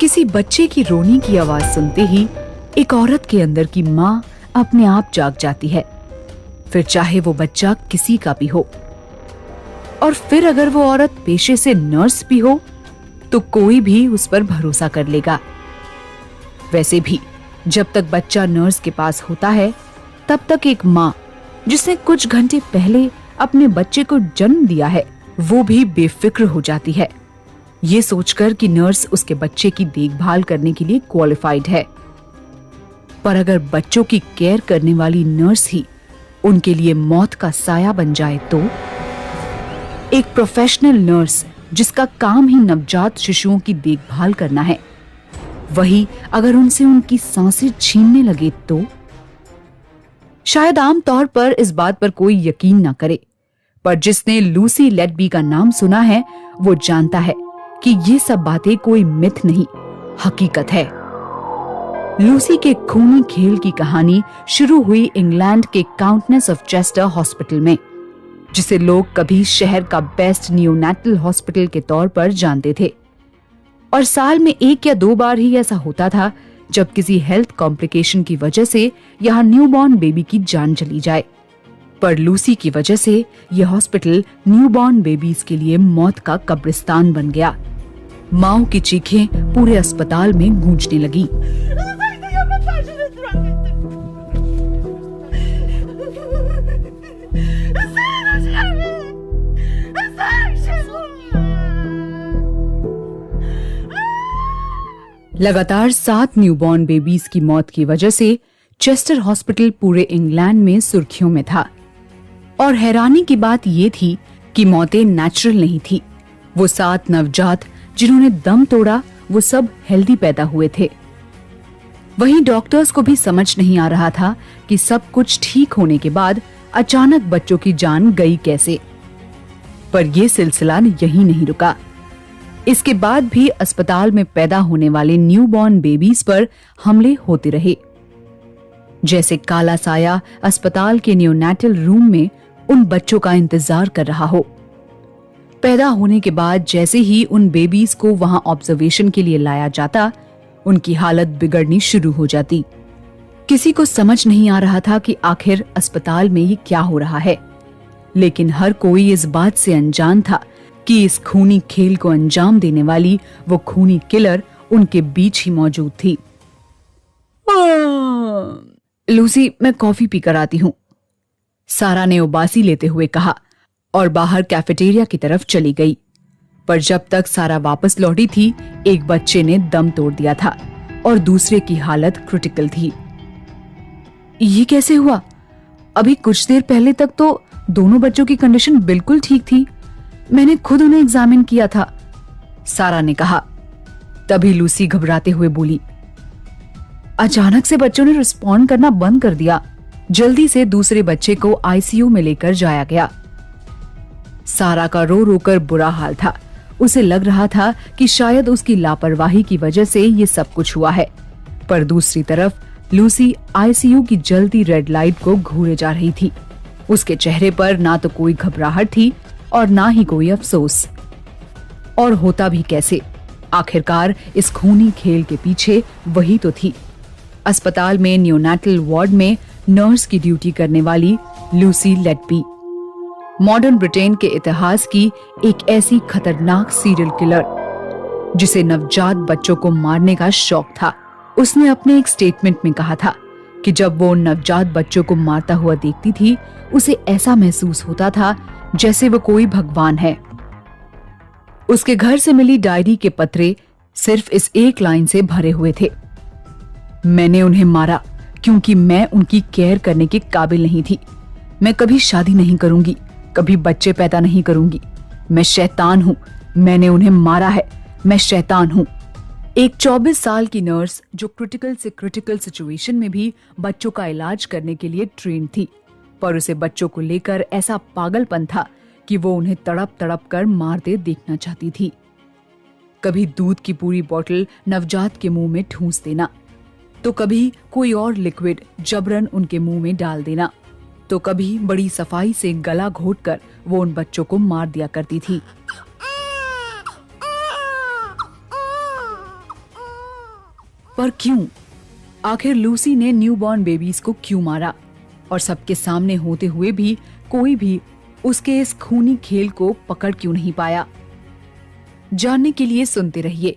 किसी बच्चे की रोने की आवाज सुनते ही एक औरत के अंदर की माँ अपने आप जाग जाती है, फिर चाहे वो बच्चा किसी का भी हो। और फिर अगर वो औरत पेशे से नर्स भी हो तो कोई भी उस पर भरोसा कर लेगा। वैसे भी जब तक बच्चा नर्स के पास होता है तब तक एक माँ जिसने कुछ घंटे पहले अपने बच्चे को जन्म दिया है वो भी बेफिक्र हो जाती है, ये सोचकर कि नर्स उसके बच्चे की देखभाल करने के लिए क्वालिफाइड है। पर अगर बच्चों की केयर करने वाली नर्स ही उनके लिए मौत का साया बन जाए तो? एक प्रोफेशनल नर्स जिसका काम ही नवजात शिशुओं की देखभाल करना है, वही अगर उनसे उनकी सांसें छीनने लगे तो? शायद आम तौर पर इस बात पर कोई यकीन ना करे, पर जिसने लूसी लेडबी का नाम सुना है वो जानता है कि ये सब बातें कोई मिथ नहीं, हकीकत है। लूसी के खूनी खेल की कहानी शुरू हुई इंग्लैंड के काउंटेस ऑफ चेस्टर हॉस्पिटल में, जिसे लोग कभी शहर का बेस्ट नियोनेटल हॉस्पिटल के तौर पर जानते थे। और साल में 1 या 2 बार ही ऐसा होता था जब किसी हेल्थ कॉम्प्लिकेशन की वजह से यहाँ न्यूबॉर्न बेबी की जान चली जाए। पर लूसी की वजह से यह हॉस्पिटल न्यूबॉर्न बेबीज के लिए मौत का कब्रिस्तान बन गया। माओ की चीखें पूरे अस्पताल में गूंजने लगी। लगातार 7 न्यूबॉर्न बेबीज की मौत की वजह से चेस्टर हॉस्पिटल पूरे इंग्लैंड में सुर्खियों में था। और हैरानी की बात ये थी कि मौतें नेचुरल नहीं थी। वो 7 नवजात जिन्होंने दम तोड़ा वो सब हेल्दी पैदा हुए थे। वहीं डॉक्टर्स को भी समझ नहीं आ रहा था कि सब कुछ ठीक होने के बाद अचानक बच्चों की जान गई कैसे। पर यह सिलसिला यहीं नहीं रुका। इसके बाद भी अस्पताल में पैदा होने वाले न्यूबॉर्न बेबीज पर हमले होते रहे। जैसे काला साया अस्पताल के नियोनेटल रूम में उन बच्चों का इंतजार कर रहा हो। पैदा होने के बाद जैसे ही उन बेबीज को वहां ऑब्जर्वेशन के लिए लाया जाता, उनकी हालत बिगड़नी शुरू हो जाती। किसी को समझ नहीं आ रहा था कि आखिर अस्पताल में ही क्या हो रहा है, लेकिन हर कोई इस बात से अनजान था कि इस खूनी खेल को अंजाम देने वाली वो खूनी किलर उनके बीच ही मौजूद थी। लूसी, मैं कॉफी पीकर आती हूँ, सारा ने उबासी लेते हुए कहा और बाहर कैफेटेरिया की तरफ चली गई। पर जब तक सारा वापस लौटी थी, एक बच्चे ने दम तोड़ दिया था और दूसरे की हालत क्रिटिकल थी। ये कैसे हुआ? अभी कुछ देर पहले तक तो दोनों बच्चों की कंडीशन बिल्कुल ठीक थी। मैंने खुद उन्हें एग्जामिन किया था, सारा ने कहा। तभी लूसी घबराते हुए बोली, अचानक से बच्चों ने रिस्पॉन्ड करना बंद कर दिया। जल्दी से दूसरे बच्चे को आईसीयू में लेकर जाया गया। सारा का रो रो कर बुरा हाल था। उसे लग रहा था कि शायद उसकी लापरवाही की वजह से ये सब कुछ हुआ है। पर दूसरी तरफ लूसी आईसीयू की जलती रेड लाइट को घूरे जा रही थी। उसके चेहरे पर ना तो कोई घबराहट थी और ना ही कोई अफसोस। और होता भी कैसे? आखिरकार इस खूनी खेल के पीछे वही तो थी। अस्पताल में नियोनेटल वार्ड में नर्स की ड्यूटी करने वाली लूसी लेडबी, मॉडर्न ब्रिटेन के इतिहास की एक ऐसी खतरनाक सीरियल किलर जिसे नवजात बच्चों को मारने का शौक था। उसने अपने एक स्टेटमेंट में कहा था कि जब वो नवजात बच्चों को मारता हुआ देखती थी, उसे ऐसा महसूस होता था जैसे वो कोई भगवान है। उसके घर से मिली डायरी के पत्रे सिर्फ इस एक लाइन से भरे हुए थे, मैंने उन्हें मारा क्योंकि मैं उनकी केयर करने के काबिल नहीं थी। मैं कभी शादी नहीं करूंगी, कभी बच्चे पैदा नहीं करूंगी। मैं शैतान हूँ, मैंने उन्हें मारा है, मैं शैतान हूँ। एक 24 साल की नर्स जो क्रिटिकल से क्रिटिकल सिचुएशन में भी बच्चों का इलाज करने के लिए ट्रेन थी, पर उसे बच्चों को लेकर ऐसा पागलपन था कि वो उन्हें तड़प तड़प कर मारते देखना चाहती थी। कभी दूध की पूरी बोतल नवजात के मुंह में ठूंस देना, तो कभी कोई और लिक्विड जबरन उनके मुंह में डाल देना, तो कभी बड़ी सफाई से गला घोटकर वो उन बच्चों को मार दिया करती थी। पर क्यों? आखिर लूसी ने न्यूबॉर्न बेबीज को क्यों मारा? और सबके सामने होते हुए भी कोई भी उसके इस खूनी खेल को पकड़ क्यों नहीं पाया? जानने के लिए सुनते रहिए